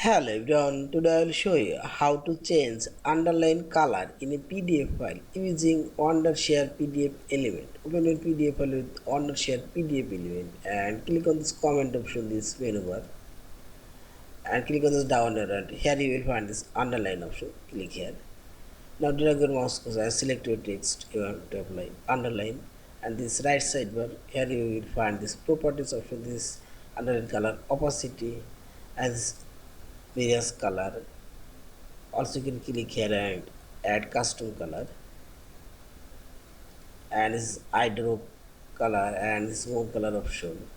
Hello everyone, today I will show you how to change underline color in a PDF file using Wondershare PDF element. Open your PDF file with Wondershare PDF element and click on this comment option, this menu bar, and click on this download, and here you will find this underline option. Click here. Now drag your mouse cursor and select your text you want to apply, underline, and this right sidebar, here you will find this properties option, this underline color, opacity, and this various color. Also you can click here and add custom color, and this eyedrop color, and this more color option,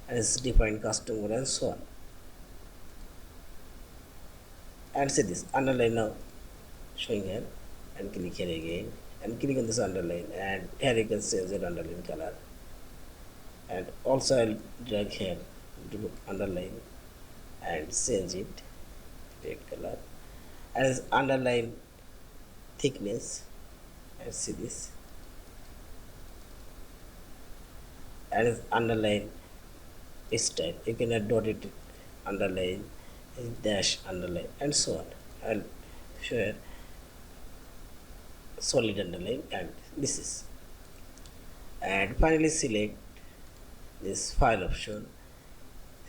and this define custom color, and so on. And see this underline now showing here, and click here again and click on this underline, and here you can change your underline color. And also I'll drag here to underline and change it red color, and this underline thickness, and see this, and this underline style, you can add dotted underline, dash underline, and so on. I'll show here solid underline, and this is, and finally select this file option,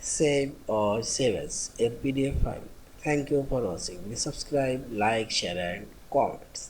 save or save as a PDF file. Thank you for watching. Please subscribe, like, share, and comment.